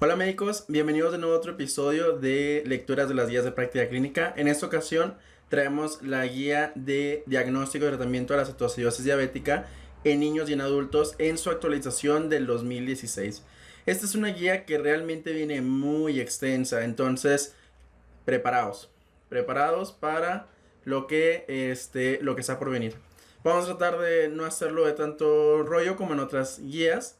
Hola médicos, bienvenidos de nuevo a otro episodio de lecturas de las guías de práctica clínica. En esta ocasión traemos la guía de diagnóstico y tratamiento de la cetoacidosis diabética en niños y en adultos en su actualización del 2016. Esta es una guía que realmente viene muy extensa, entonces preparados para lo que está por venir. Vamos a tratar de no hacerlo de tanto rollo como en otras guías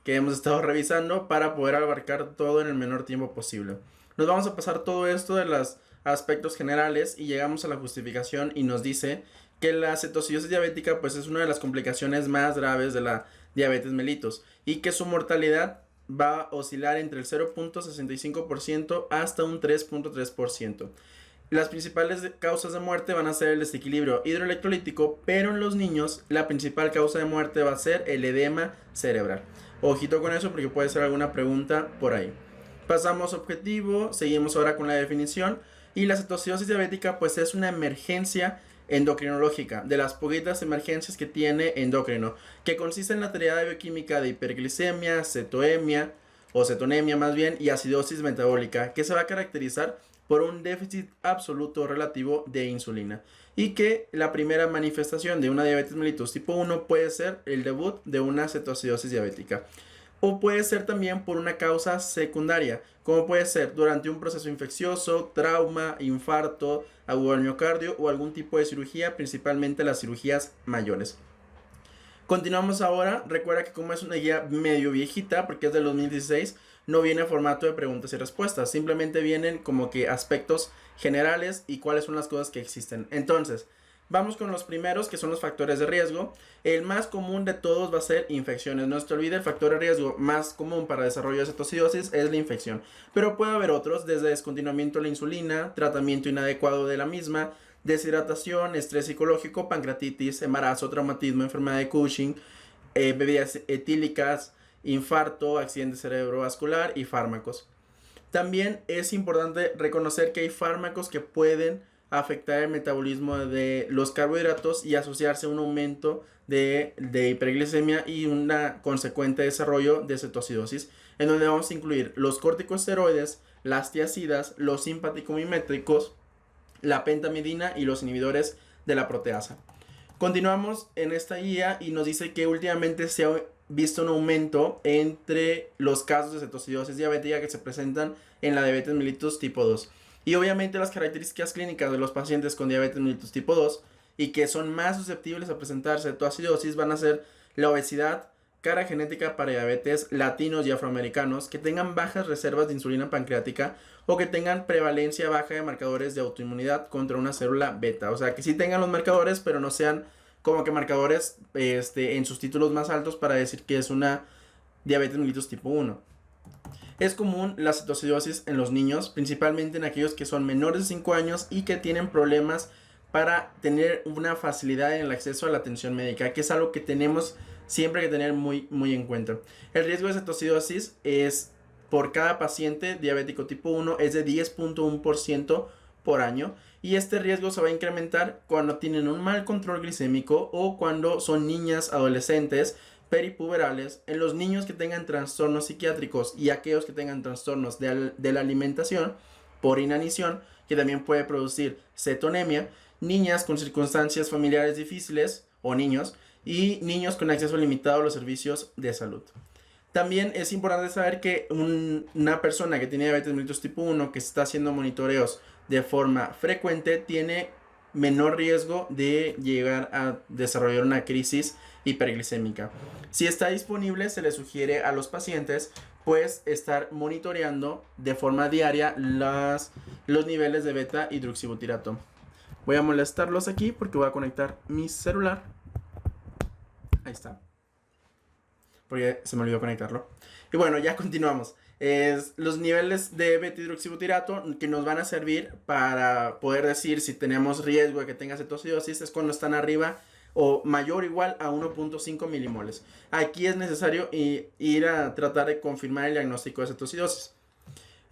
que hemos estado revisando para poder abarcar todo en el menor tiempo posible. Nos vamos a pasar todo esto de los aspectos generales y llegamos a la justificación y nos dice que la cetoacidosis diabética pues es una de las complicaciones más graves de la diabetes mellitus y que su mortalidad va a oscilar entre el 0.65% hasta un 3.3%. Las principales causas de muerte van a ser el desequilibrio hidroelectrolítico, pero en los niños la principal causa de muerte va a ser el edema cerebral. Ojito con eso porque puede ser alguna pregunta por ahí. Pasamos a objetivo, seguimos ahora con la definición. Y la cetoacidosis diabética pues es una emergencia endocrinológica, de las poquitas emergencias que tiene endocrino, que consiste en la triada bioquímica de hiperglicemia, cetoemia o cetonemia más bien y acidosis metabólica, que se va a caracterizar por un déficit absoluto relativo de insulina, y que la primera manifestación de una diabetes mellitus tipo 1 puede ser el debut de una cetoacidosis diabética, o puede ser también por una causa secundaria, como puede ser durante un proceso infeccioso, trauma, infarto, agudo del miocardio o algún tipo de cirugía, principalmente las cirugías mayores. Continuamos ahora. Recuerda que como es una guía medio viejita, porque es del 2016, no viene en formato de preguntas y respuestas. Simplemente vienen como que aspectos generales y cuáles son las cosas que existen. Entonces, vamos con los primeros, que son los factores de riesgo. El más común de todos va a ser infecciones. No se te olvide, el factor de riesgo más común para desarrollo de cetoacidosis es la infección. Pero puede haber otros, desde descontinuamiento de la insulina, tratamiento inadecuado de la misma, deshidratación, estrés psicológico, pancreatitis, embarazo, traumatismo, enfermedad de Cushing, bebidas etílicas, infarto, accidente cerebrovascular y fármacos. También es importante reconocer que hay fármacos que pueden afectar el metabolismo de los carbohidratos y asociarse a un aumento de hiperglicemia y un consecuente desarrollo de cetoacidosis, en donde vamos a incluir los corticosteroides, las tiazidas, los simpaticomiméticos, la pentamidina y los inhibidores de la proteasa. Continuamos en esta guía y nos dice que últimamente se ha visto un aumento entre los casos de cetoacidosis diabética que se presentan en la diabetes mellitus tipo 2. Y obviamente las características clínicas de los pacientes con diabetes mellitus tipo 2 y que son más susceptibles a presentar cetoacidosis van a ser la obesidad, cara genética para diabetes, latinos y afroamericanos, que tengan bajas reservas de insulina pancreática o que tengan prevalencia baja de marcadores de autoinmunidad contra una célula beta. O sea, que sí tengan los marcadores, pero no sean como que marcadores en sus títulos más altos para decir que es una diabetes mellitus tipo 1. Es común la cetoacidosis en los niños, principalmente en aquellos que son menores de 5 años y que tienen problemas para tener una facilidad en el acceso a la atención médica, que es algo que tenemos siempre que tener muy en cuenta. El riesgo de cetoacidosis es por cada paciente diabético tipo 1 es de 10.1% por año, y este riesgo se va a incrementar cuando tienen un mal control glicémico o cuando son niñas, adolescentes, peripuberales, en los niños que tengan trastornos psiquiátricos y aquellos que tengan trastornos de la alimentación por inanición, que también puede producir cetonemia, niñas con circunstancias familiares difíciles o niños, y niños con acceso limitado a los servicios de salud. También es importante saber que una persona que tiene diabetes mellitus tipo 1 que está haciendo monitoreos de forma frecuente tiene menor riesgo de llegar a desarrollar una crisis hiperglicémica. Si está disponible, se le sugiere a los pacientes pues estar monitoreando de forma diaria los niveles de beta hidroxibutirato. Voy a molestarlos aquí porque voy a conectar mi celular. Ahí está. Porque se me olvidó conectarlo. Y bueno, ya continuamos. Los niveles de beta-hidroxibutirato que nos van a servir para poder decir si tenemos riesgo de que tenga cetoacidosis es cuando están arriba o mayor o igual a 1.5 milimoles. Aquí es necesario ir a tratar de confirmar el diagnóstico de cetoacidosis.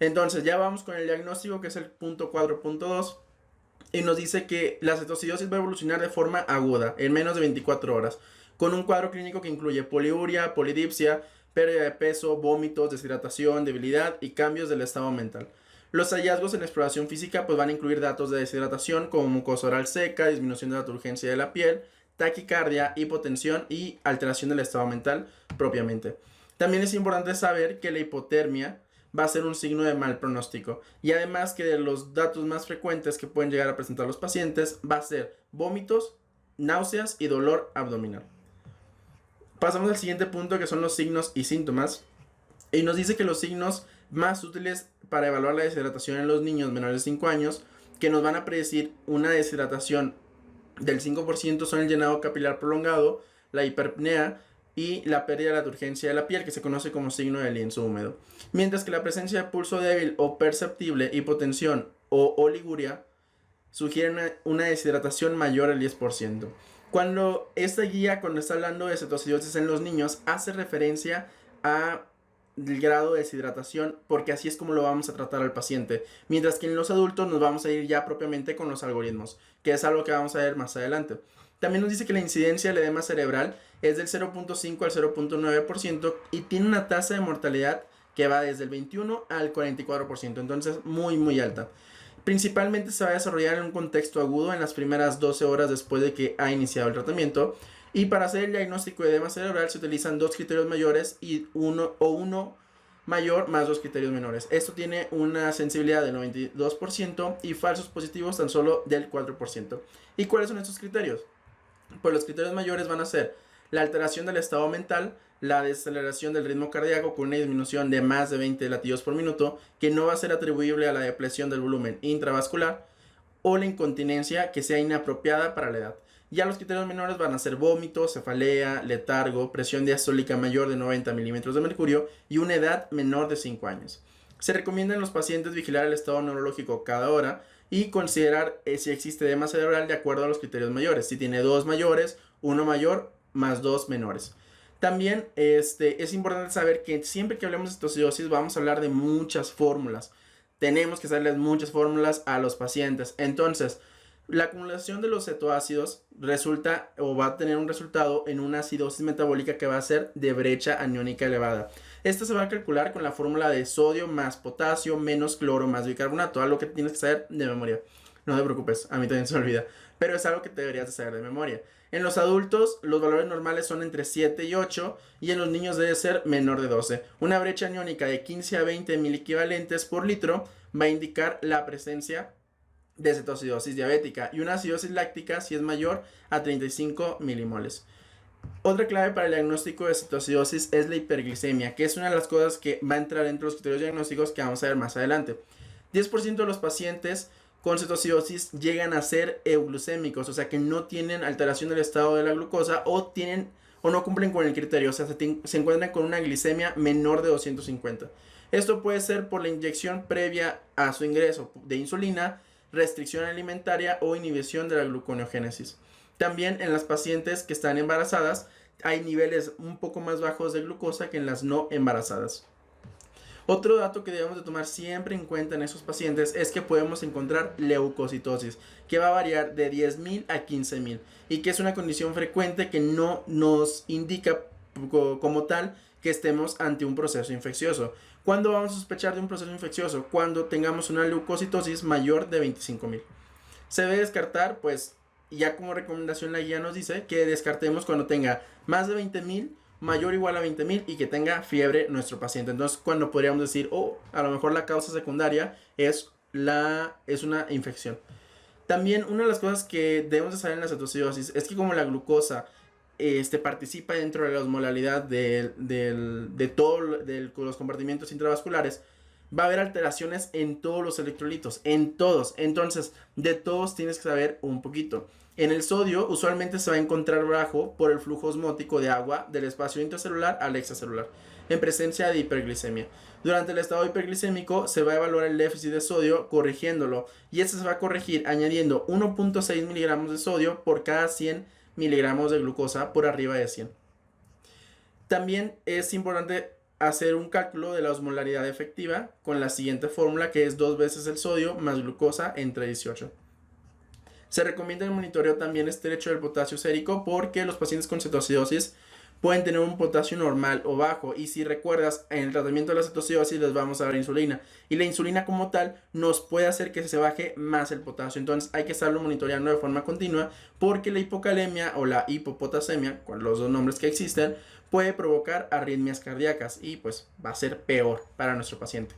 Entonces ya vamos con el diagnóstico, que es el punto 4.2. Y nos dice que la cetoacidosis va a evolucionar de forma aguda en menos de 24 horas. Con un cuadro clínico que incluye poliuria, polidipsia, pérdida de peso, vómitos, deshidratación, debilidad y cambios del estado mental. Los hallazgos en la exploración física pues van a incluir datos de deshidratación como mucosa oral seca, disminución de la turgencia de la piel, taquicardia, hipotensión y alteración del estado mental propiamente. También es importante saber que la hipotermia va a ser un signo de mal pronóstico y además que de los datos más frecuentes que pueden llegar a presentar los pacientes va a ser vómitos, náuseas y dolor abdominal. Pasamos al siguiente punto, que son los signos y síntomas, y nos dice que los signos más útiles para evaluar la deshidratación en los niños menores de 5 años que nos van a predecir una deshidratación del 5% son el llenado capilar prolongado, la hiperpnea y la pérdida de la turgencia de la piel, que se conoce como signo de lienzo húmedo. Mientras que la presencia de pulso débil o perceptible, hipotensión o oliguria sugieren una deshidratación mayor al 10%. Cuando esta guía, cuando está hablando de cetoacidosis en los niños, hace referencia a el grado de deshidratación, porque así es como lo vamos a tratar al paciente, mientras que en los adultos nos vamos a ir ya propiamente con los algoritmos, que es algo que vamos a ver más adelante. También nos dice que la incidencia del edema cerebral es del 0.5 al 0.9% y tiene una tasa de mortalidad que va desde el 21 al 44%, entonces muy alta. Principalmente se va a desarrollar en un contexto agudo en las primeras 12 horas después de que ha iniciado el tratamiento. Y para hacer el diagnóstico de edema cerebral se utilizan 2 criterios mayores y uno mayor más 2 criterios menores. Esto tiene una sensibilidad del 92% y falsos positivos tan solo del 4%. ¿Y cuáles son estos criterios? Pues los criterios mayores van a ser la alteración del estado mental, la desaceleración del ritmo cardíaco con una disminución de más de 20 latidos por minuto, que no va a ser atribuible a la depresión del volumen intravascular, o la incontinencia que sea inapropiada para la edad. Ya los criterios menores van a ser vómito, cefalea, letargo, presión diastólica mayor de 90 milímetros de mercurio y una edad menor de 5 años. Se recomienda en los pacientes vigilar el estado neurológico cada hora y considerar si existe edema cerebral de acuerdo a los criterios mayores. Si tiene 2 mayores, 1 mayor más 2 menores. También es importante saber que siempre que hablemos de cetoacidosis vamos a hablar de muchas fórmulas. Tenemos que hacerles muchas fórmulas a los pacientes. Entonces, la acumulación de los cetoácidos resulta o va a tener un resultado en una acidosis metabólica que va a ser de brecha aniónica elevada. Esta se va a calcular con la fórmula de sodio más potasio menos cloro más bicarbonato, algo que tienes que saber de memoria. No te preocupes, a mí también se me olvida, pero es algo que deberías de saber de memoria. En los adultos, los valores normales son entre 7 y 8 y en los niños debe ser menor de 12. Una brecha aniónica de 15 a 20 miliequivalentes por litro va a indicar la presencia de cetoacidosis diabética y una acidosis láctica si es mayor a 35 milimoles. Otra clave para el diagnóstico de cetoacidosis es la hiperglicemia, que es una de las cosas que va a entrar entre los criterios diagnósticos que vamos a ver más adelante. 10% de los pacientes con cetoacidosis llegan a ser euglucémicos, o sea que no tienen alteración del estado de la glucosa o no cumplen con el criterio, o sea se encuentran con una glicemia menor de 250. Esto puede ser por la inyección previa a su ingreso de insulina, restricción alimentaria o inhibición de la gluconeogénesis. También en las pacientes que están embarazadas hay niveles un poco más bajos de glucosa que en las no embarazadas. Otro dato que debemos de tomar siempre en cuenta en esos pacientes es que podemos encontrar leucocitosis, que va a variar de 10.000 a 15.000 y que es una condición frecuente que no nos indica como tal que estemos ante un proceso infeccioso. ¿Cuándo vamos a sospechar de un proceso infeccioso? Cuando tengamos una leucocitosis mayor de 25.000. Se debe descartar, pues, ya como recomendación la guía nos dice que descartemos cuando tenga más de 20.000, mayor o igual a 20.000 y que tenga fiebre nuestro paciente. Entonces, cuando podríamos decir, a lo mejor la causa secundaria es una infección. También una de las cosas que debemos de saber en la cetoacidosis es que como la glucosa participa dentro de la osmolaridad de todos los compartimientos intravasculares, va a haber alteraciones en todos los electrolitos, en todos. Entonces, de todos tienes que saber un poquito. En el sodio, usualmente se va a encontrar bajo por el flujo osmótico de agua del espacio intracelular al extracelular, en presencia de hiperglicemia. Durante el estado hiperglicémico, se va a evaluar el déficit de sodio corrigiéndolo, y este se va a corregir añadiendo 1.6 miligramos de sodio por cada 100 miligramos de glucosa por arriba de 100. También es importante hacer un cálculo de la osmolaridad efectiva con la siguiente fórmula, que es 2 veces el sodio más glucosa entre 18. Se recomienda el monitoreo también estrecho del potasio sérico porque los pacientes con cetoacidosis pueden tener un potasio normal o bajo, y si recuerdas, en el tratamiento de la cetocidosis les vamos a dar insulina, y la insulina como tal nos puede hacer que se baje más el potasio. Entonces hay que estarlo monitoreando de forma continua, porque la hipocalemia o la hipopotasemia, con los dos nombres que existen, puede provocar arritmias cardíacas y pues va a ser peor para nuestro paciente.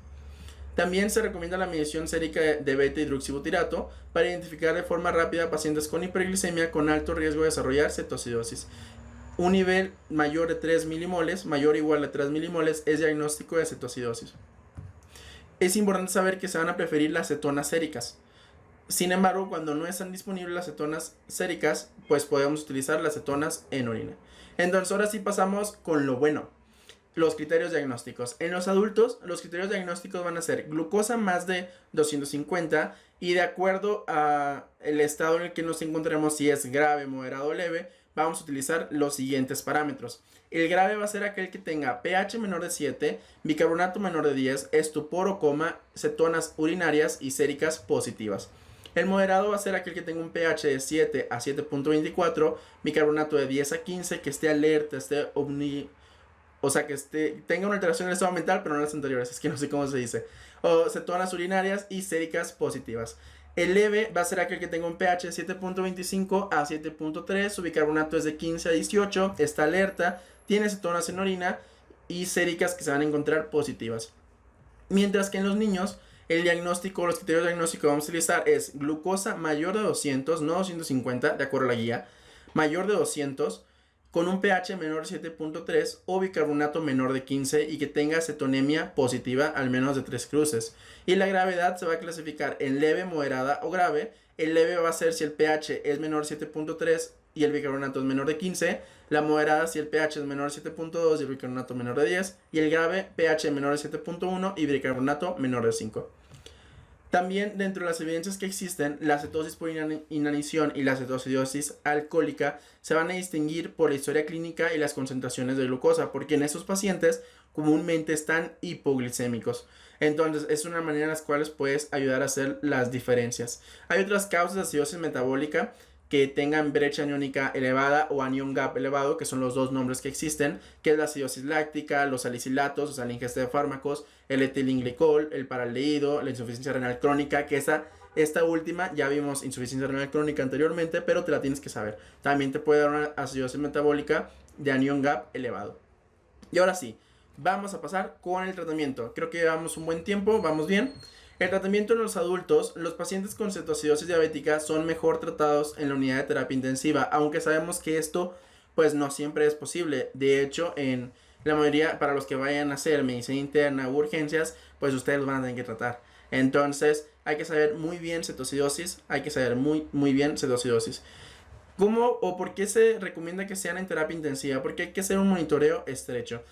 También se recomienda la medición sérica de beta-hidroxibutirato para identificar de forma rápida pacientes con hiperglicemia con alto riesgo de desarrollar cetocidosis. Un nivel mayor de 3 milimoles, mayor o igual a 3 milimoles, es diagnóstico de cetocidosis. Es importante saber que se van a preferir las cetonas séricas. Sin embargo, cuando no están disponibles las cetonas séricas, pues podemos utilizar las cetonas en orina. Entonces, ahora sí pasamos con lo bueno. Los criterios diagnósticos. En los adultos, los criterios diagnósticos van a ser glucosa más de 250, y de acuerdo a el estado en el que nos encontremos, si es grave, moderado o leve, vamos a utilizar los siguientes parámetros. El grave va a ser aquel que tenga pH menor de 7, bicarbonato menor de 10, estupor o coma, cetonas urinarias y séricas positivas. El moderado va a ser aquel que tenga un pH de 7 a 7.24, bicarbonato de 10 a 15, que esté alerta, o sea, que tenga una alteración en el estado mental, pero no las anteriores, es que no sé cómo se dice. O cetonas urinarias y séricas positivas. El leve va a ser aquel que tenga un pH de 7.25 a 7.3, su bicarbonato es de 15 a 18, está alerta, tiene cetonas en orina y séricas que se van a encontrar positivas. Mientras que en los niños, el diagnóstico, los criterios diagnósticos que vamos a utilizar es glucosa mayor de 200, no 250, de acuerdo a la guía, mayor de 200, con un pH menor de 7.3 o bicarbonato menor de 15 y que tenga cetonemia positiva al menos de 3 cruces. Y la gravedad se va a clasificar en leve, moderada o grave. El leve va a ser si el pH es menor de 7.3 y el bicarbonato es menor de 15. La moderada si el pH es menor de 7.2 y el bicarbonato menor de 10. Y el grave, pH menor de 7.1 y bicarbonato menor de 5. También dentro de las evidencias que existen, la cetosis por inanición y la cetocidosis alcohólica se van a distinguir por la historia clínica y las concentraciones de glucosa, porque en esos pacientes comúnmente están hipoglicémicos. Entonces es una manera en la cual puedes ayudar a hacer las diferencias. Hay otras causas de acidosis metabólica que tengan brecha aniónica elevada o anion gap elevado, que son los dos nombres que existen, que es la acidosis láctica, los salicilatos, o sea, la ingesta de fármacos, el etilenglicol, el paraldehído, la insuficiencia renal crónica, que esta última ya vimos insuficiencia renal crónica anteriormente, pero te la tienes que saber. También te puede dar una acidosis metabólica de anion gap elevado. Y ahora sí, vamos a pasar con el tratamiento. Creo que llevamos un buen tiempo, vamos bien. El tratamiento en los adultos, los pacientes con cetocidosis diabética son mejor tratados en la unidad de terapia intensiva, aunque sabemos que esto pues no siempre es posible. De hecho, en la mayoría, para los que vayan a hacer medicina interna u urgencias, pues ustedes los van a tener que tratar. Entonces, hay que saber muy bien cetocidosis, hay que saber muy bien cetocidosis. ¿Cómo o por qué se recomienda que sean en terapia intensiva? Porque hay que hacer un monitoreo estrecho.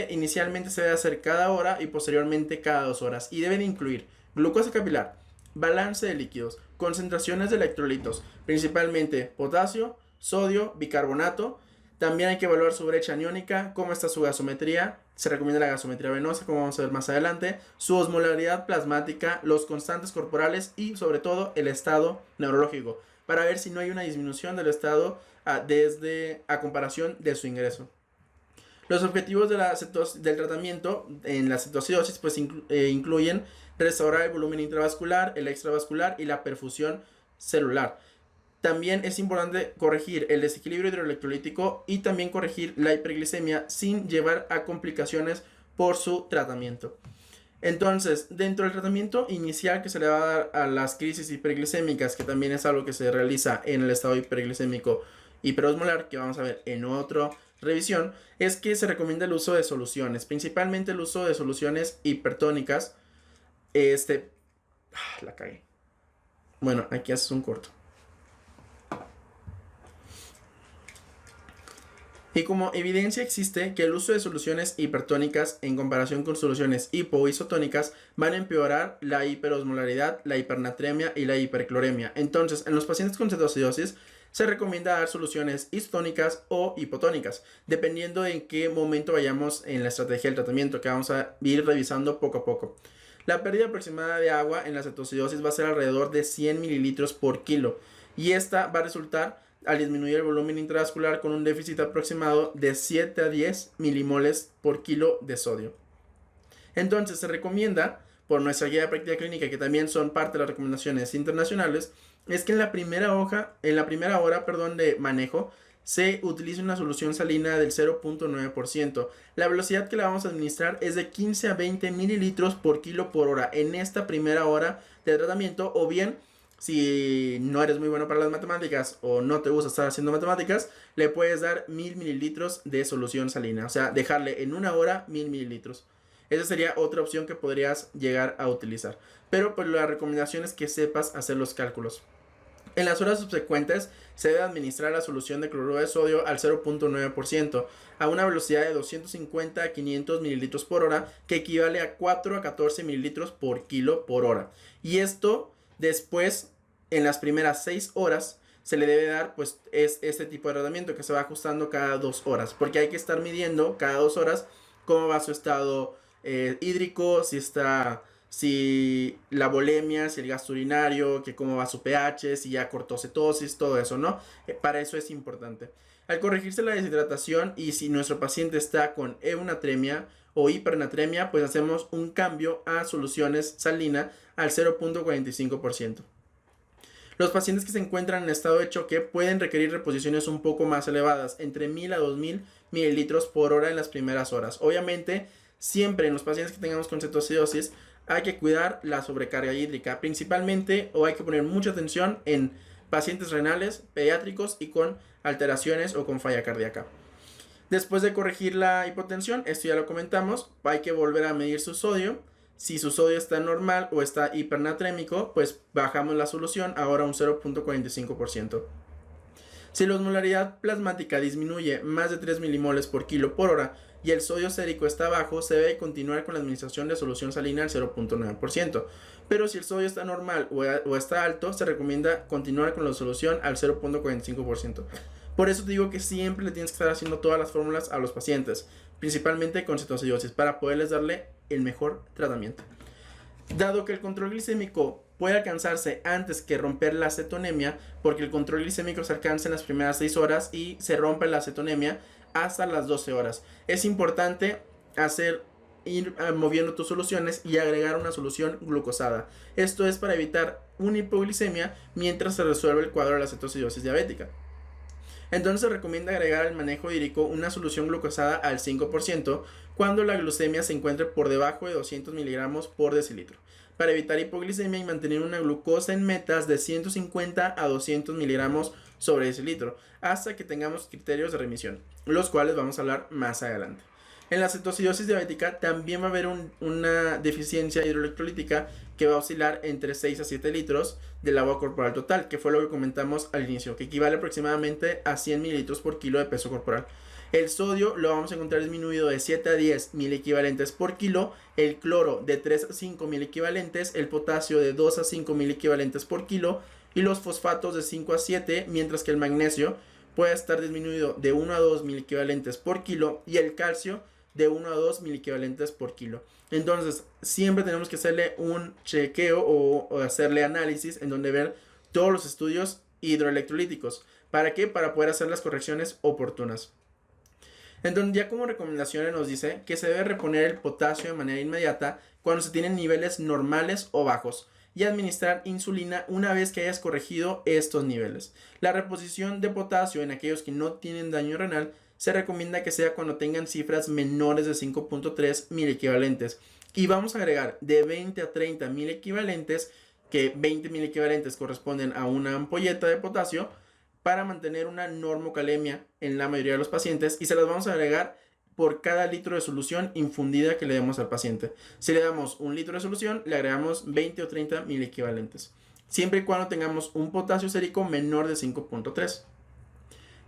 Inicialmente se debe hacer cada hora y posteriormente cada 2 horas. Y deben incluir glucosa capilar, balance de líquidos, concentraciones de electrolitos, principalmente potasio, sodio, bicarbonato. También hay que evaluar su brecha aniónica, cómo está su gasometría. Se recomienda la gasometría venosa, como vamos a ver más adelante, su osmolaridad plasmática, los constantes corporales y sobre todo el estado neurológico, para ver si no hay una disminución del estado a comparación de su ingreso. Los objetivos del tratamiento en la cetocidosis pues incluyen restaurar el volumen intravascular, el extravascular y la perfusión celular. También es importante corregir el desequilibrio hidroelectrolítico y también corregir la hiperglicemia sin llevar a complicaciones por su tratamiento. Entonces, dentro del tratamiento inicial que se le va a dar a las crisis hiperglicémicas, que también es algo que se realiza en el estado hiperglicémico hiperosmolar, que vamos a ver en otra revisión, es que se recomienda el uso de soluciones, principalmente el uso de soluciones hipertónicas. La cagué. Bueno, aquí haces un corto. Y como evidencia existe que el uso de soluciones hipertónicas en comparación con soluciones hipoisotónicas van a empeorar la hiperosmolaridad, la hipernatremia y la hipercloremia. Entonces, en los pacientes con cetocidosis se recomienda dar soluciones isotónicas o hipotónicas, dependiendo de en qué momento vayamos en la estrategia del tratamiento, que vamos a ir revisando poco a poco. La pérdida aproximada de agua en la cetocidosis va a ser alrededor de 100 mililitros por kilo, y esta va a resultar al disminuir el volumen intravascular con un déficit aproximado de 7 a 10 milimoles por kilo de sodio. Entonces se recomienda, por nuestra guía de práctica clínica, que también son parte de las recomendaciones internacionales, es que en la primera hora, de manejo se utilice una solución salina del 0.9%. La velocidad que le vamos a administrar es de 15 a 20 mililitros por kilo por hora en esta primera hora de tratamiento, o bien si no eres muy bueno para las matemáticas o no te gusta estar haciendo matemáticas, le puedes dar 1000 mililitros de solución salina, o sea, dejarle en una hora 1000 mililitros. Esa sería otra opción que podrías llegar a utilizar. Pero pues la recomendación es que sepas hacer los cálculos. En las horas subsecuentes se debe administrar la solución de cloruro de sodio al 0.9% a una velocidad de 250 a 500 mililitros por hora, que equivale a 4 a 14 mililitros por kilo por hora. Y esto después, en las primeras 6 horas, se le debe dar pues este tipo de tratamiento que se va ajustando cada 2 horas, porque hay que estar midiendo cada 2 horas cómo va su estado hídrico, si la volemia, si el gasto urinario, que cómo va su pH, si ya cortó cetosis, todo eso, ¿no? Para eso es importante. Al corregirse la deshidratación y si nuestro paciente está con eunatremia o hipernatremia, pues hacemos un cambio a soluciones salina al 0.45%. Los pacientes que se encuentran en estado de choque pueden requerir reposiciones un poco más elevadas, entre 1000 a 2000 mililitros por hora en las primeras horas. Obviamente, siempre en los pacientes que tengamos con cetoacidosis hay que cuidar la sobrecarga hídrica, principalmente, o hay que poner mucha atención en pacientes renales, pediátricos y con alteraciones o con falla cardíaca. Después de corregir la hipotensión, esto ya lo comentamos, hay que volver a medir su sodio. Si su sodio está normal o está hipernatrémico, pues bajamos la solución ahora a un 0.45%. Si la osmolaridad plasmática disminuye más de 3 milimoles por kilo por hora y el sodio sérico está bajo, se debe continuar con la administración de solución salina al 0.9%. Pero si el sodio está normal o está alto, se recomienda continuar con la solución al 0.45%. Por eso te digo que siempre le tienes que estar haciendo todas las fórmulas a los pacientes, principalmente con cetoacidosis, para poderles darle el mejor tratamiento. Dado que el control glicémico puede alcanzarse antes que romper la cetonemia, porque el control glicémico se alcanza en las primeras 6 horas y se rompe la cetonemia hasta las 12 horas. Es importante ir moviendo tus soluciones y agregar una solución glucosada. Esto es para evitar una hipoglicemia mientras se resuelve el cuadro de la cetoacidosis diabética. Entonces se recomienda agregar al manejo hídrico una solución glucosada al 5% cuando la glucemia se encuentre por debajo de 200 miligramos por decilitro, para evitar hipoglicemia y mantener una glucosa en metas de 150 a 200 miligramos sobre decilitro, hasta que tengamos criterios de remisión, los cuales vamos a hablar más adelante. En la cetoacidosis diabética también va a haber una deficiencia hidroelectrolítica que va a oscilar entre 6 a 7 litros del agua corporal total, que fue lo que comentamos al inicio, que equivale aproximadamente a 100 mililitros por kilo de peso corporal. El sodio lo vamos a encontrar disminuido de 7 a 10 mil equivalentes por kilo, el cloro de 3 a 5 mil equivalentes, el potasio de 2 a 5 mil equivalentes por kilo y los fosfatos de 5 a 7, mientras que el magnesio puede estar disminuido de 1 a 2 mil equivalentes por kilo y el calcio de 1 a 2 mil equivalentes por kilo. Entonces siempre tenemos que hacerle un chequeo o hacerle análisis en donde ver todos los estudios hidroelectrolíticos. ¿Para qué? Para poder hacer las correcciones oportunas. Entonces ya como recomendaciones nos dice que se debe reponer el potasio de manera inmediata cuando se tienen niveles normales o bajos y administrar insulina una vez que hayas corregido estos niveles. La reposición de potasio en aquellos que no tienen daño renal se recomienda que sea cuando tengan cifras menores de 5.3 mil equivalentes. Y vamos a agregar de 20 a 30 mil equivalentes, que 20 mil equivalentes corresponden a una ampolleta de potasio, para mantener una normocalemia en la mayoría de los pacientes, y se las vamos a agregar por cada litro de solución infundida que le demos al paciente. Si le damos un litro de solución, le agregamos 20 o 30 mil equivalentes, siempre y cuando tengamos un potasio sérico menor de 5.3.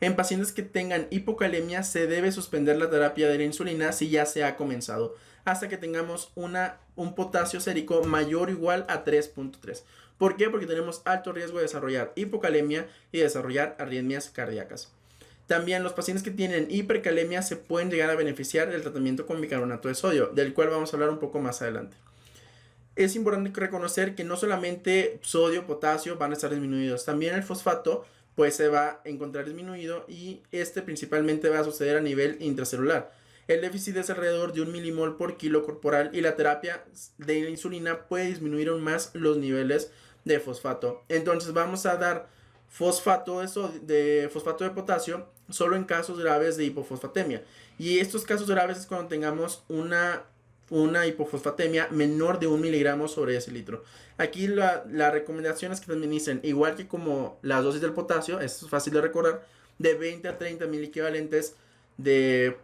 En pacientes que tengan hipocalemia se debe suspender la terapia de la insulina si ya se ha comenzado, hasta que tengamos un potasio sérico mayor o igual a 3.3. ¿Por qué? Porque tenemos alto riesgo de desarrollar hipocalemia y desarrollar arritmias cardíacas. También los pacientes que tienen hipercalemia se pueden llegar a beneficiar del tratamiento con bicarbonato de sodio, del cual vamos a hablar un poco más adelante. Es importante reconocer que no solamente sodio, potasio van a estar disminuidos, también el fosfato pues se va a encontrar disminuido, y este principalmente va a suceder a nivel intracelular. El déficit es alrededor de 1 milimol por kilo corporal, y la terapia de la insulina puede disminuir aún más los niveles de fosfato. Entonces vamos a dar fosfato de fosfato de potasio solo en casos graves de hipofosfatemia. Y estos casos graves es cuando tengamos una hipofosfatemia menor de 1 miligramo sobre decilitro. Aquí la recomendación es que te administren, igual que como las dosis del potasio, esto es fácil de recordar, de 20 a 30 mil equivalentes de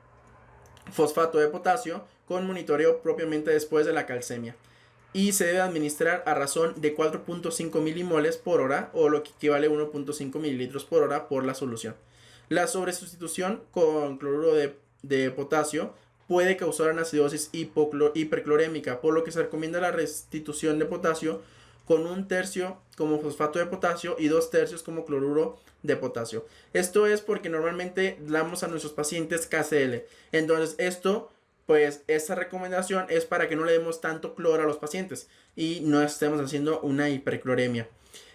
fosfato de potasio con monitoreo propiamente después de la calcemia. Y se debe administrar a razón de 4.5 milimoles por hora, o lo que equivale a 1.5 mililitros por hora por la solución. La sobresustitución con cloruro de potasio puede causar una acidosis hiperclorémica, por lo que se recomienda la restitución de potasio con 1/3 como fosfato de potasio y 2/3 como cloruro de potasio. Esto es porque normalmente damos a nuestros pacientes KCl. Entonces pues esta recomendación es para que no le demos tanto cloro a los pacientes y no estemos haciendo una hipercloremia.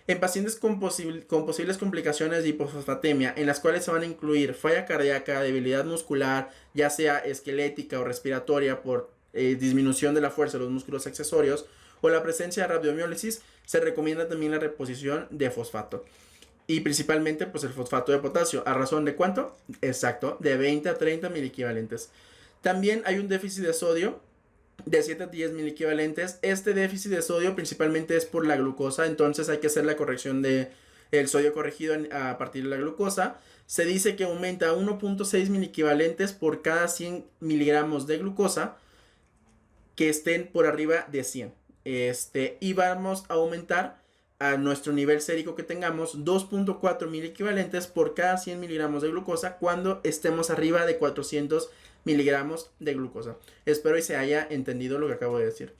En pacientes con posibles complicaciones de hipofosfatemia, en las cuales se van a incluir falla cardíaca, debilidad muscular, ya sea esquelética o respiratoria por disminución de la fuerza de los músculos accesorios, o la presencia de rabdomiólisis, se recomienda también la reposición de fosfato. Y principalmente pues el fosfato de potasio, ¿a razón de cuánto? Exacto, de 20 a 30 mil equivalentes. También hay un déficit de sodio de 7 a 10 mil equivalentes. Este déficit de sodio principalmente es por la glucosa, entonces hay que hacer la corrección de el sodio corregido a partir de la glucosa. Se dice que aumenta 1.6 mil equivalentes por cada 100 miligramos de glucosa que estén por arriba de 100. Y vamos a aumentar a nuestro nivel sérico que tengamos 2.4 mil equivalentes por cada 100 miligramos de glucosa cuando estemos arriba de 400 miligramos de glucosa. Espero y se haya entendido lo que acabo de decir.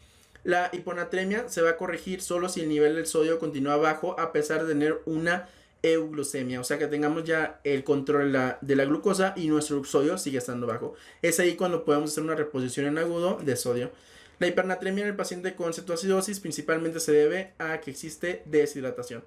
La hiponatremia se va a corregir solo si el nivel del sodio continúa bajo a pesar de tener una euglucemia, o sea que tengamos ya el control de la glucosa y nuestro sodio sigue estando bajo. Es ahí cuando podemos hacer una reposición en agudo de sodio. La hipernatremia en el paciente con cetoacidosis principalmente se debe a que existe deshidratación.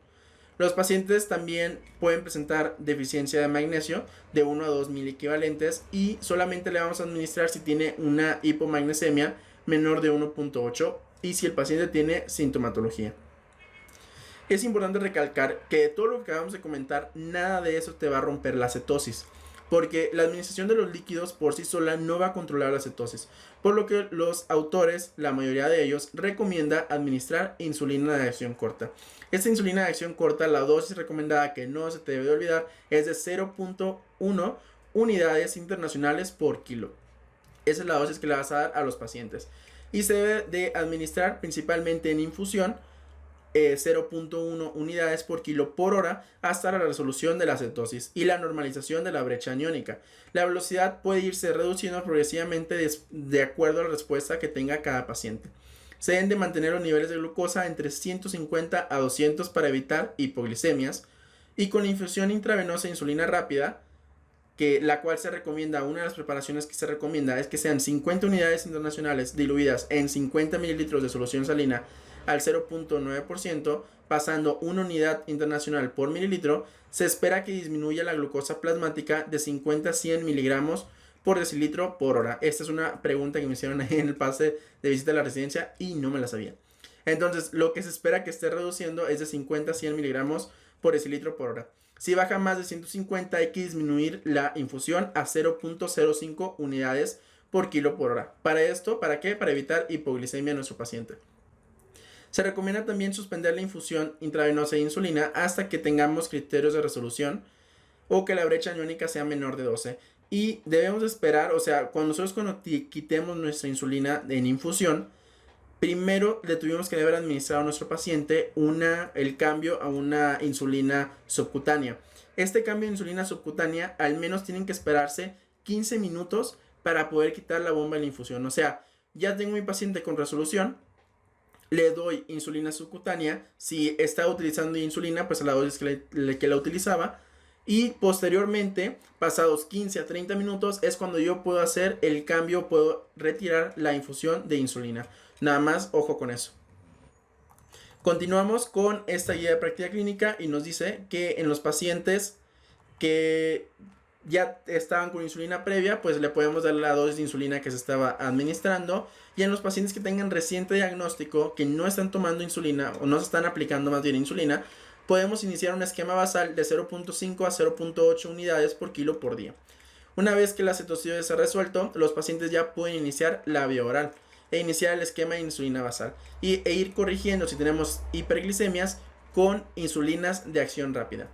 Los pacientes también pueden presentar deficiencia de magnesio de 1 a 2 mil equivalentes, y solamente le vamos a administrar si tiene una hipomagnesemia menor de 1.8 y si el paciente tiene sintomatología. Es importante recalcar que de todo lo que acabamos de comentar, nada de eso te va a romper la cetosis, porque la administración de los líquidos por sí sola no va a controlar la cetosis, por lo que los autores, la mayoría de ellos, recomienda administrar insulina de acción corta. Esta insulina de acción corta, la dosis recomendada, que no se te debe olvidar, es de 0.1 unidades internacionales por kilo. Esa es la dosis que le vas a dar a los pacientes, y se debe de administrar principalmente en infusión, 0.1 unidades por kilo por hora hasta la resolución de la cetosis y la normalización de la brecha aniónica. La velocidad puede irse reduciendo progresivamente de acuerdo a la respuesta que tenga cada paciente. Se deben de mantener los niveles de glucosa entre 150 a 200 para evitar hipoglicemias, y con infusión intravenosa de insulina rápida, la cual se recomienda, una de las preparaciones que se recomienda es que sean 50 unidades internacionales diluidas en 50 mililitros de solución salina al 0.9%, pasando una unidad internacional por mililitro. Se espera que disminuya la glucosa plasmática de 50 a 100 miligramos por decilitro por hora. Esta es una pregunta que me hicieron ahí en el pase de visita a la residencia y no me la sabía. Entonces, lo que se espera que esté reduciendo es de 50 a 100 miligramos por decilitro por hora. Si baja más de 150, hay que disminuir la infusión a 0.05 unidades por kilo por hora. ¿Para esto? ¿Para qué? Para evitar hipoglicemia en nuestro paciente. Se recomienda también suspender la infusión intravenosa de insulina hasta que tengamos criterios de resolución o que la brecha aniónica sea menor de 12. Y debemos esperar, o sea, cuando quitemos nuestra insulina en infusión, primero le tuvimos que deber administrar a nuestro paciente el cambio a una insulina subcutánea. Este cambio de insulina subcutánea al menos tienen que esperarse 15 minutos para poder quitar la bomba de la infusión. O sea, ya tengo mi paciente con resolución, le doy insulina subcutánea. Si está utilizando insulina, pues a la dosis que la utilizaba. Y posteriormente, pasados 15 a 30 minutos, es cuando yo puedo hacer el cambio, puedo retirar la infusión de insulina. Nada más, ojo con eso. Continuamos con esta guía de práctica clínica y nos dice que en los pacientes que ya estaban con insulina previa, pues le podemos dar la dosis de insulina que se estaba administrando. Y en los pacientes que tengan reciente diagnóstico, que no están tomando insulina o no se están aplicando más bien insulina, podemos iniciar un esquema basal de 0.5 a 0.8 unidades por kilo por día. Una vez que la cetocidosis se ha resuelto, los pacientes ya pueden iniciar la vía oral e iniciar el esquema de insulina basal e ir corrigiendo si tenemos hiperglicemias con insulinas de acción rápida.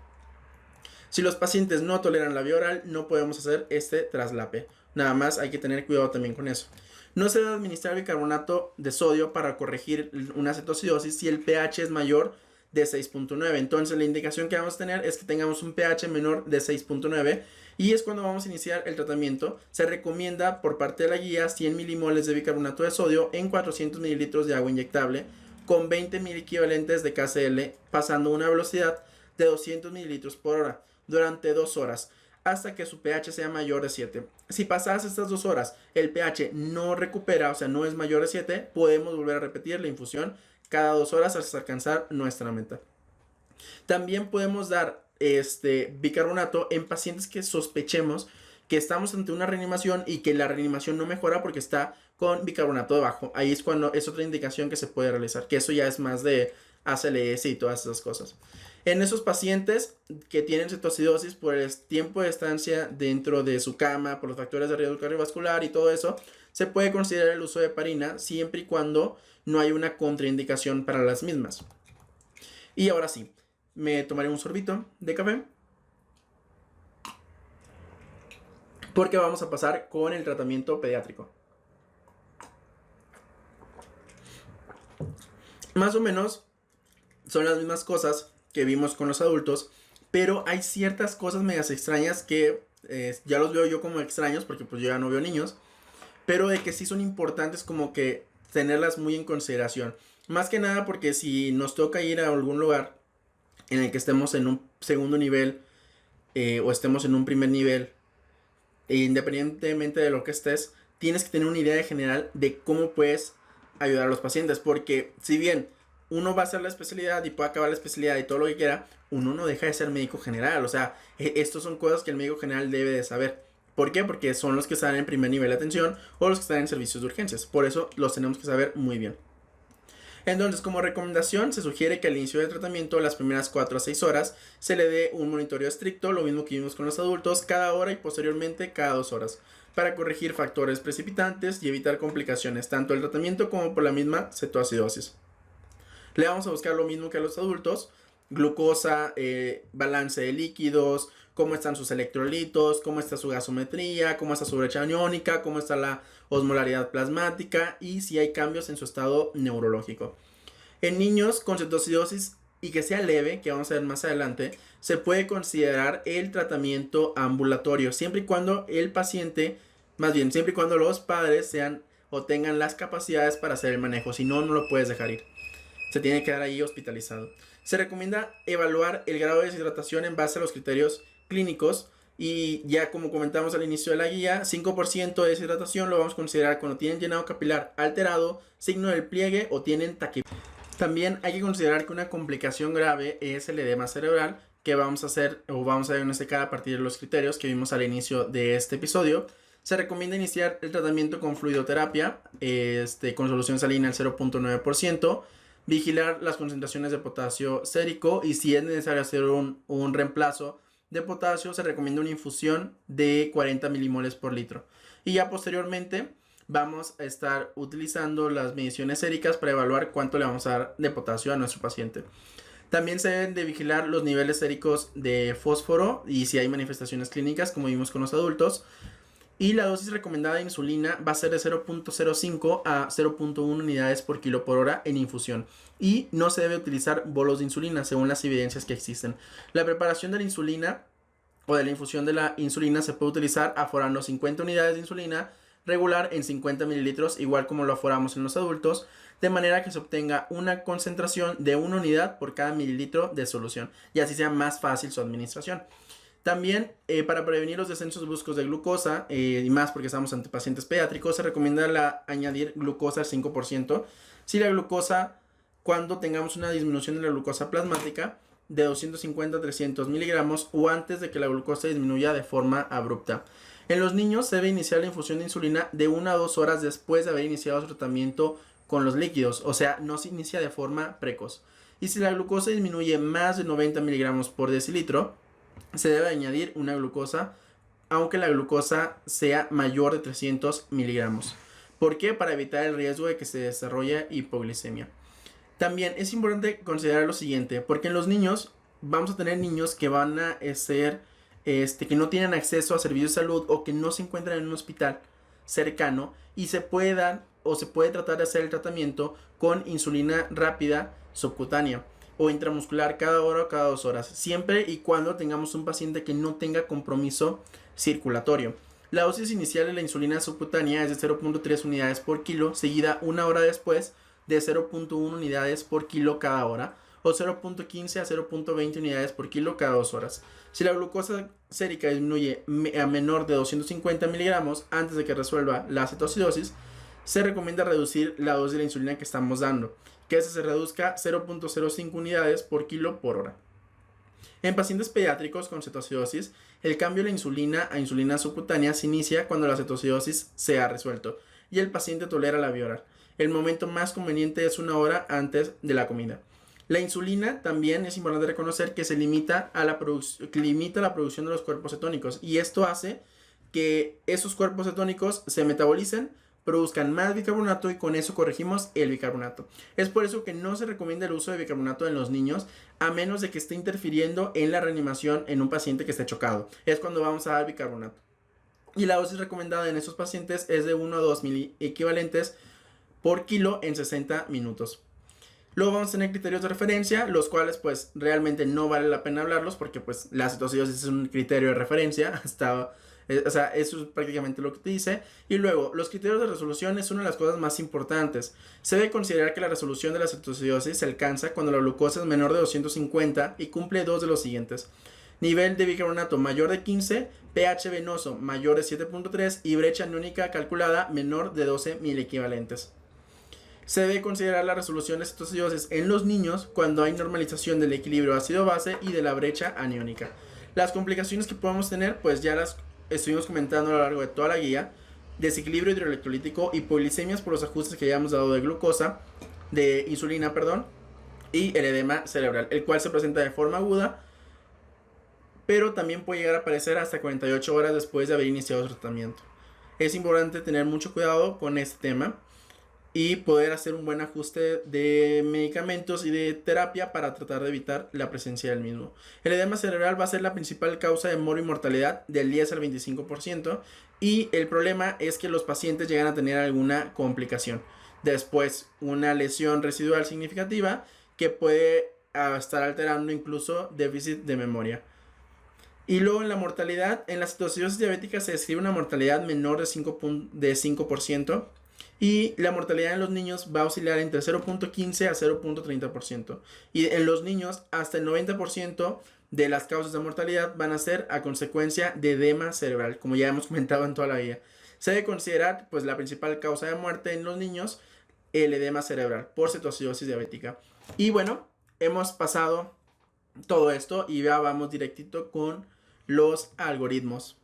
Si los pacientes no toleran la vía oral, no podemos hacer este traslape. Nada más hay que tener cuidado también con eso. No se debe administrar bicarbonato de sodio para corregir una cetocidosis si el pH es mayor de 6.9. Entonces la indicación que vamos a tener es que tengamos un pH menor de 6.9 y es cuando vamos a iniciar el tratamiento. Se recomienda por parte de la guía 100 milimoles de bicarbonato de sodio en 400 mililitros de agua inyectable con 20 mil equivalentes de KCl pasando una velocidad de 200 mililitros por hora durante 2 horas hasta que su pH sea mayor de 7. Si pasadas estas 2 horas el pH no recupera, o sea no es mayor de 7, podemos volver a repetir la infusión cada 2 horas hasta alcanzar nuestra meta. También podemos dar bicarbonato en pacientes que sospechemos que estamos ante una reanimación y que la reanimación no mejora porque está con bicarbonato bajo. Ahí es cuando es otra indicación que se puede realizar, que eso ya es más de ACLS y todas esas cosas. En esos pacientes que tienen cetocidosis por el tiempo de estancia dentro de su cama, por los factores de riesgo cardiovascular y todo eso, se puede considerar el uso de heparina siempre y cuando no hay una contraindicación para las mismas. Y ahora sí, me tomaré un sorbito de café porque vamos a pasar con el tratamiento pediátrico. Más o menos son las mismas cosas que vimos con los adultos, pero hay ciertas cosas medias extrañas que ya los veo yo como extraños porque pues yo ya no veo niños, pero de que sí son importantes como que tenerlas muy en consideración. Más que nada porque si nos toca ir a algún lugar en el que estemos en un segundo nivel o estemos en un primer nivel, independientemente de lo que estés, tienes que tener una idea general de cómo puedes ayudar a los pacientes, porque si bien uno va a hacer la especialidad y puede acabar la especialidad y todo lo que quiera, uno no deja de ser médico general. O sea, estos son cosas que el médico general debe de saber. ¿Por qué? Porque son los que están en primer nivel de atención o los que están en servicios de urgencias. Por eso los tenemos que saber muy bien. Entonces, como recomendación, se sugiere que al inicio del tratamiento, las primeras 4 a 6 horas, se le dé un monitoreo estricto, lo mismo que vimos con los adultos, cada hora y posteriormente cada 2 horas, para corregir factores precipitantes y evitar complicaciones, tanto del tratamiento como por la misma cetoacidosis. Le vamos a buscar lo mismo que a los adultos: glucosa, balance de líquidos, cómo están sus electrolitos, cómo está su gasometría, cómo está su brecha aniónica, cómo está la osmolaridad plasmática y si hay cambios en su estado neurológico. En niños con cetoacidosis y que sea leve, que vamos a ver más adelante, se puede considerar el tratamiento ambulatorio, siempre y cuando el paciente, más bien siempre y cuando los padres sean o tengan las capacidades para hacer el manejo, si no, no lo puedes dejar ir. Se tiene que quedar ahí hospitalizado. Se recomienda evaluar el grado de deshidratación en base a los criterios clínicos y ya como comentamos al inicio de la guía, 5% de deshidratación lo vamos a considerar cuando tienen llenado capilar alterado, signo del pliegue o tienen taquicardia. También hay que considerar que una complicación grave es el edema cerebral, que vamos a hacer o vamos a diagnosticar a partir de los criterios que vimos al inicio de este episodio. Se recomienda iniciar el tratamiento con fluidoterapia, con solución salina al 0.9%. Vigilar las concentraciones de potasio sérico y si es necesario hacer un reemplazo de potasio, se recomienda una infusión de 40 milimoles por litro. Y ya posteriormente vamos a estar utilizando las mediciones séricas para evaluar cuánto le vamos a dar de potasio a nuestro paciente. También se deben de vigilar los niveles séricos de fósforo y si hay manifestaciones clínicas como vimos con los adultos. Y la dosis recomendada de insulina va a ser de 0.05 a 0.1 unidades por kilo por hora en infusión. Y no se debe utilizar bolos de insulina según las evidencias que existen. La preparación de la insulina o de la infusión de la insulina se puede utilizar aforando 50 unidades de insulina regular en 50 mililitros, igual como lo aforamos en los adultos, de manera que se obtenga una concentración de 1 unidad por cada mililitro de solución y así sea más fácil su administración. También para prevenir los descensos bruscos de glucosa y más porque estamos ante pacientes pediátricos, se recomienda añadir glucosa al 5%. Si la glucosa cuando tengamos una disminución de la glucosa plasmática de 250 a 300 miligramos o antes de que la glucosa disminuya de forma abrupta. En los niños se debe iniciar la infusión de insulina de 1 a 2 horas después de haber iniciado su tratamiento con los líquidos, o sea, no se inicia de forma precoz. Y si la glucosa disminuye más de 90 miligramos por decilitro, se debe añadir una glucosa, aunque la glucosa sea mayor de 300 miligramos. ¿Por qué? Para evitar el riesgo de que se desarrolle hipoglicemia. También es importante considerar lo siguiente, porque en los niños vamos a tener niños que van a ser, que no tienen acceso a servicios de salud o que no se encuentran en un hospital cercano y se puede dar o se puede tratar de hacer el tratamiento con insulina rápida subcutánea o intramuscular cada hora o cada 2 horas, siempre y cuando tengamos un paciente que no tenga compromiso circulatorio. La dosis inicial de la insulina subcutánea es de 0.3 unidades por kilo, seguida una hora después de 0.1 unidades por kilo cada hora o 0.15 a 0.20 unidades por kilo cada 2 horas. Si la glucosa sérica disminuye a menor de 250 miligramos antes de que resuelva la cetoacidosis, se recomienda reducir la dosis de la insulina que estamos dando, que se reduzca 0.05 unidades por kilo por hora. En pacientes pediátricos con cetoacidosis, el cambio de la insulina a insulina subcutánea se inicia cuando la cetoacidosis se ha resuelto y el paciente tolera la vía oral. El momento más conveniente es 1 hora antes de la comida. La insulina también es importante reconocer que se limita la producción de los cuerpos cetónicos y esto hace que esos cuerpos cetónicos se metabolicen, produzcan más bicarbonato y con eso corregimos el bicarbonato. Es por eso que no se recomienda el uso de bicarbonato en los niños a menos de que esté interfiriendo en la reanimación en un paciente que esté chocado. Es cuando vamos a dar bicarbonato. Y la dosis recomendada en estos pacientes es de 1 a 2 miliequivalentes por kilo en 60 minutos. Luego vamos a tener criterios de referencia, los cuales pues realmente no vale la pena hablarlos porque pues la cetoacidosis es un criterio de referencia o sea, eso es prácticamente lo que te dice. Y luego, los criterios de resolución es una de las cosas más importantes. Se debe considerar que la resolución de la cetoacidosis se alcanza cuando la glucosa es menor de 250 y cumple dos de los siguientes: nivel de bicarbonato mayor de 15, pH venoso mayor de 7.3 y brecha aniónica calculada menor de 12 miliequivalentes. Se debe considerar la resolución de cetoacidosis en los niños cuando hay normalización del equilibrio ácido-base y de la brecha aniónica. Las complicaciones que podemos tener, pues ya las estuvimos comentando a lo largo de toda la guía: desequilibrio hidroelectrolítico, hipoglicemias por los ajustes que ya hemos dado de glucosa, de insulina, perdón, y el edema cerebral, el cual se presenta de forma aguda, pero también puede llegar a aparecer hasta 48 horas después de haber iniciado su tratamiento. Es importante tener mucho cuidado con este tema y poder hacer un buen ajuste de medicamentos y de terapia para tratar de evitar la presencia del mismo. El edema cerebral va a ser la principal causa de morbi-mortalidad del 10 al 25% y el problema es que los pacientes llegan a tener alguna complicación. Después, una lesión residual significativa que puede estar alterando incluso déficit de memoria. Y luego en la mortalidad, en la cetoacidosis diabética se describe una mortalidad menor de 5%. Y la mortalidad en los niños va a oscilar entre 0.15 a 0.30%. Y en los niños hasta el 90% de las causas de mortalidad van a ser a consecuencia de edema cerebral, como ya hemos comentado en toda la vida. Se debe considerar pues la principal causa de muerte en los niños, el edema cerebral por cetoacidosis diabética. Y bueno, hemos pasado todo esto y ya vamos directito con los algoritmos.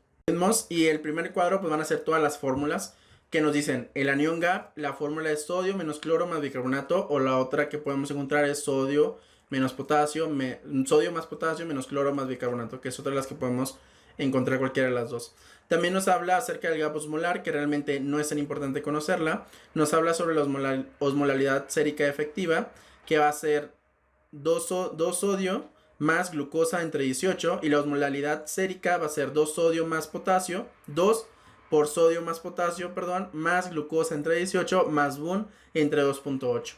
Y el primer cuadro pues van a ser todas las fórmulas que nos dicen el anión GAP, la fórmula es sodio menos cloro más bicarbonato, o la otra que podemos encontrar es sodio menos potasio, sodio más potasio menos cloro más bicarbonato, que es otra de las que podemos encontrar cualquiera de las dos. También nos habla acerca del GAP osmolar, que realmente no es tan importante conocerla. Nos habla sobre la osmolaridad sérica efectiva, que va a ser 2 sodio más glucosa entre 18, y la osmolaridad sérica va a ser 2 sodio más potasio, 2 por sodio más potasio, más glucosa entre 18 más BUN entre 2.8.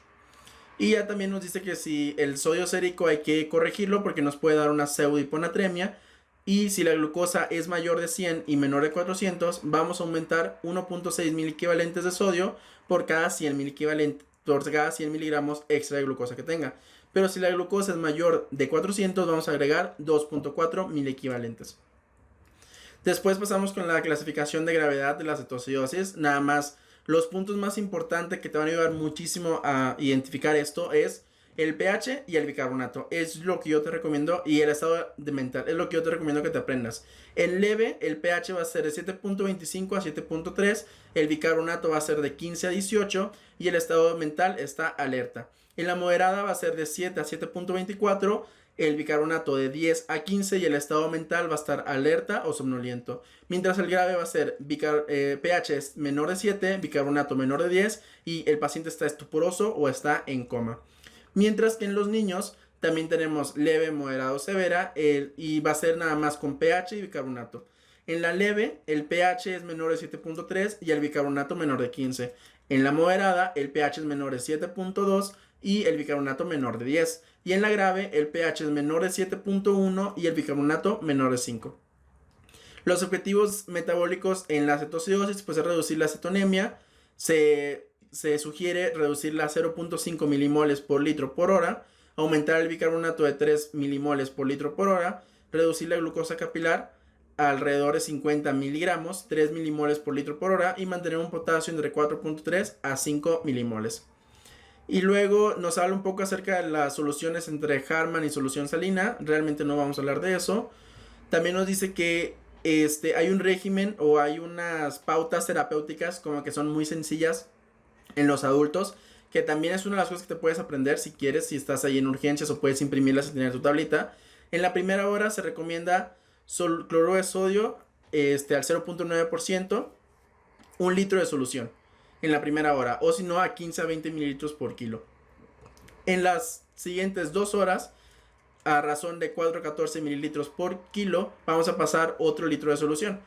Y ya también nos dice que si el sodio sérico hay que corregirlo porque nos puede dar una pseudohiponatremia, y si la glucosa es mayor de 100 y menor de 400, vamos a aumentar 1.6 miliequivalentes de sodio por cada 100 miligramos extra de glucosa que tenga. Pero si la glucosa es mayor de 400, vamos a agregar 2.4 miliequivalentes. Después pasamos con la clasificación de gravedad de la cetoacidosis. Nada más, los puntos más importantes que te van a ayudar muchísimo a identificar esto es el pH y el bicarbonato. Es lo que yo te recomiendo, y el estado de mental es lo que yo te recomiendo que te aprendas. En leve, el pH va a ser de 7.25 a 7.3, el bicarbonato va a ser de 15 a 18 y el estado mental está alerta. En la moderada va a ser de 7 a 7.24, el bicarbonato de 10 a 15 y el estado mental va a estar alerta o somnoliento. Mientras el grave va a ser pH es menor de 7, bicarbonato menor de 10 y el paciente está estuporoso o está en coma. Mientras que en los niños también tenemos leve, moderado, severa y va a ser nada más con pH y bicarbonato. En la leve el pH es menor de 7.3 y el bicarbonato menor de 15. En la moderada el pH es menor de 7.2 y el bicarbonato menor de 10. Y en la grave el pH es menor de 7.1 y el bicarbonato menor de 5. Los objetivos metabólicos en la cetocidosis pues es reducir la cetonemia. Se sugiere reducirla a 0.5 milimoles por litro por hora, aumentar el bicarbonato de 3 milimoles por litro por hora, reducir la glucosa capilar a alrededor de 50 miligramos, 3 milimoles por litro por hora, y mantener un potasio entre 4.3 a 5 milimoles. Y luego nos habla un poco acerca de las soluciones entre Harman y solución salina. Realmente no vamos a hablar de eso. También nos dice que hay un régimen o hay unas pautas terapéuticas como que son muy sencillas en los adultos, que también es una de las cosas que te puedes aprender si quieres, si estás ahí en urgencias, o puedes imprimirlas y tener tu tablita. En la primera hora se recomienda cloruro de sodio al 0.9%, 1 litro de solución en la primera hora, o si no a 15 a 20 mililitros por kilo. En las siguientes 2 horas, a razón de 4 a 14 mililitros por kilo, vamos a pasar otro litro de solución,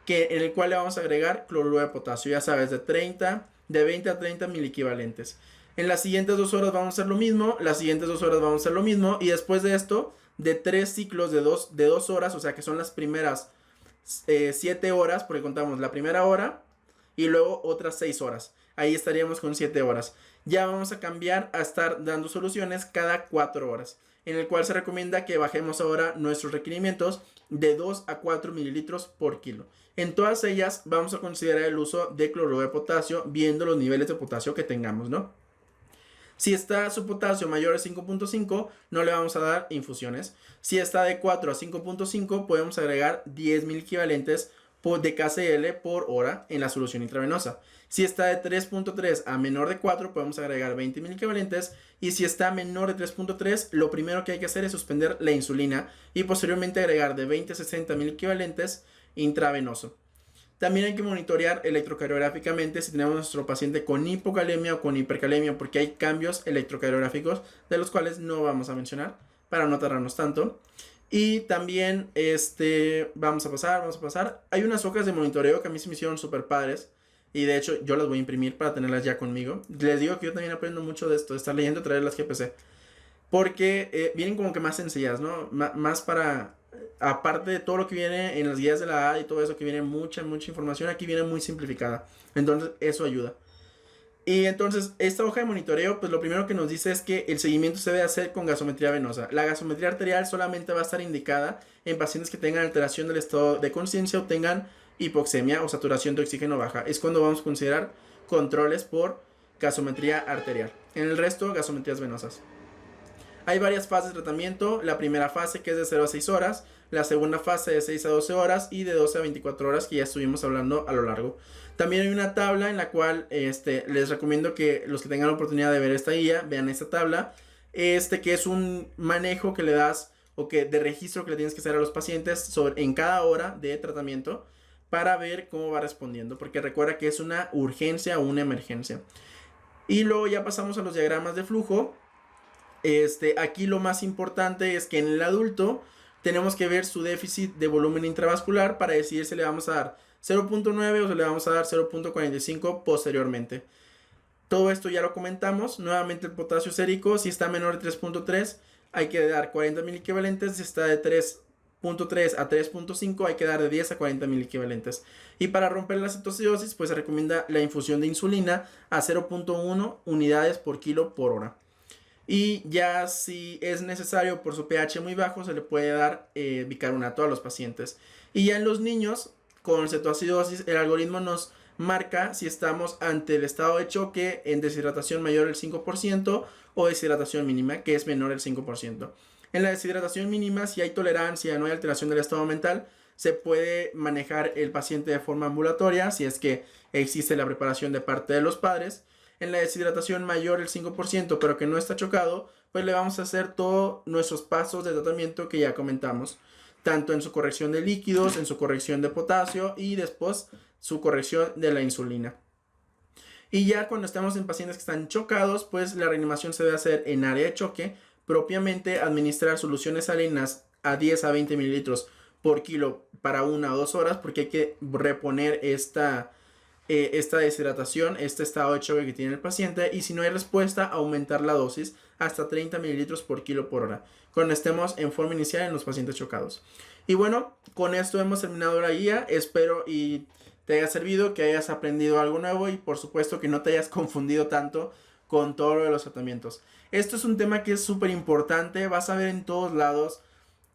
en el cual le vamos a agregar cloruro de potasio, ya sabes, de 20 a 30 miliequivalentes. En las siguientes 2 horas vamos a hacer lo mismo, las siguientes 2 horas vamos a hacer lo mismo, y después de esto, de 3 ciclos de 2 horas, o sea que son las primeras 7 horas, porque contamos la primera hora y luego otras 6 horas. Ahí estaríamos con 7 horas. Ya vamos a cambiar a estar dando soluciones cada 4 horas, en el cual se recomienda que bajemos ahora nuestros requerimientos de 2 a 4 mililitros por kilo. En todas ellas vamos a considerar el uso de cloruro de potasio, viendo los niveles de potasio que tengamos, ¿no? Si está su potasio mayor a 5.5, no le vamos a dar infusiones. Si está de 4 a 5.5, podemos agregar 10 mil equivalentes de KCl por hora en la solución intravenosa. Si está de 3.3 a menor de 4, podemos agregar 20 mil equivalentes. Y si está menor de 3.3, lo primero que hay que hacer es suspender la insulina y posteriormente agregar de 20 a 60 mil equivalentes intravenoso. También hay que monitorear electrocardiográficamente si tenemos a nuestro paciente con hipocalemia o con hipercalemia, porque hay cambios electrocardiográficos de los cuales no vamos a mencionar para no tardarnos tanto. Y también vamos a pasar. Hay unas hojas de monitoreo que a mí se me hicieron súper padres. Y de hecho yo las voy a imprimir para tenerlas ya conmigo. Les digo que yo también aprendo mucho de esto, de estar leyendo y traer las GPC. Porque vienen como que más sencillas, ¿no? Más para... Aparte de todo lo que viene en las guías de la AD y todo eso, que viene mucha información, aquí viene muy simplificada. Entonces eso ayuda. Y entonces esta hoja de monitoreo, pues lo primero que nos dice es que el seguimiento se debe hacer con gasometría venosa. La gasometría arterial solamente va a estar indicada en pacientes que tengan alteración del estado de conciencia o tengan hipoxemia o saturación de oxígeno baja. Es cuando vamos a considerar controles por gasometría arterial. En el resto, gasometrías venosas. Hay varias fases de tratamiento. La primera fase, que es de 0 a 6 horas. La segunda fase de 6 a 12 horas. Y de 12 a 24 horas, que ya estuvimos hablando a lo largo. También hay una tabla en la cual les recomiendo que los que tengan la oportunidad de ver esta guía, vean esta tabla. Que es un manejo que le das, o que de registro que le tienes que hacer a los pacientes en cada hora de tratamiento, para ver cómo va respondiendo. Porque recuerda que es una urgencia o una emergencia. Y luego ya pasamos a los diagramas de flujo. Aquí lo más importante es que en el adulto tenemos que ver su déficit de volumen intravascular para decidir si le vamos a dar 0.9 o si le vamos a dar 0.45 posteriormente. Todo esto ya lo comentamos. Nuevamente el potasio sérico, si está menor de 3.3 hay que dar 40 mil equivalentes. Si está de 3.3 a 3.5 hay que dar de 10 a 40 mil equivalentes. Y para romper la cetocidosis pues se recomienda la infusión de insulina a 0.1 unidades por kilo por hora. Y ya si es necesario por su pH muy bajo, se le puede dar bicarbonato a los pacientes. Y ya en los niños con cetoacidosis, el algoritmo nos marca si estamos ante el estado de choque en deshidratación mayor al 5% o deshidratación mínima, que es menor al 5%. En la deshidratación mínima, si hay tolerancia, no hay alteración del estado mental, se puede manejar el paciente de forma ambulatoria si es que existe la preparación de parte de los padres. En la deshidratación mayor el 5%, pero que no está chocado, pues le vamos a hacer todos nuestros pasos de tratamiento que ya comentamos, tanto en su corrección de líquidos, en su corrección de potasio y después su corrección de la insulina. Y ya cuando estamos en pacientes que están chocados, pues la reanimación se debe hacer en área de choque, propiamente administrar soluciones salinas a 10 a 20 mililitros por kilo para 1 o 2 horas, porque hay que reponer esta deshidratación, este estado de choque que tiene el paciente, y si no hay respuesta, aumentar la dosis hasta 30 mililitros por kilo por hora, cuando estemos en forma inicial en los pacientes chocados. Y bueno, con esto hemos terminado la guía. Espero y te haya servido, que hayas aprendido algo nuevo y por supuesto que no te hayas confundido tanto con todo lo de los tratamientos. Esto es un tema que es súper importante, vas a ver en todos lados.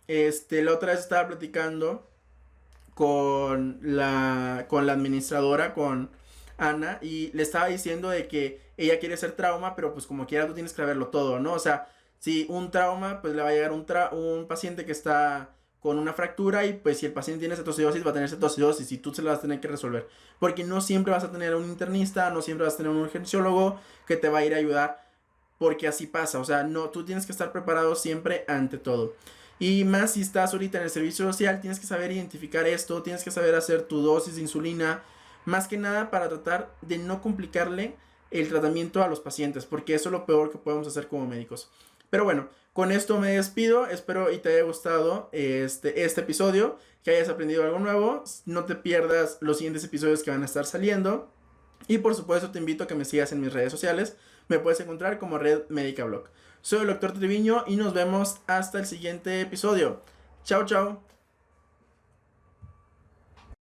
La otra vez estaba platicando con la administradora, con Ana, y le estaba diciendo de que ella quiere hacer trauma, pero pues como quiera tú tienes que saberlo todo, ¿no? O sea, si un trauma, pues le va a llegar un paciente que está con una fractura, y pues si el paciente tiene cetoacidosis, va a tener cetoacidosis y tú se la vas a tener que resolver, porque no siempre vas a tener un internista, no siempre vas a tener un urgenciólogo que te va a ir a ayudar, porque así pasa. O sea, no, tú tienes que estar preparado siempre ante todo. Y más si estás ahorita en el servicio social, tienes que saber identificar esto, tienes que saber hacer tu dosis de insulina, más que nada para tratar de no complicarle el tratamiento a los pacientes, porque eso es lo peor que podemos hacer como médicos. Pero bueno, con esto me despido, espero y te haya gustado este episodio, que hayas aprendido algo nuevo. No te pierdas los siguientes episodios que van a estar saliendo, y por supuesto te invito a que me sigas en mis redes sociales. Me puedes encontrar como Red Médica Blog. Soy el Dr. Triviño y nos vemos hasta el siguiente episodio. Chao, chao.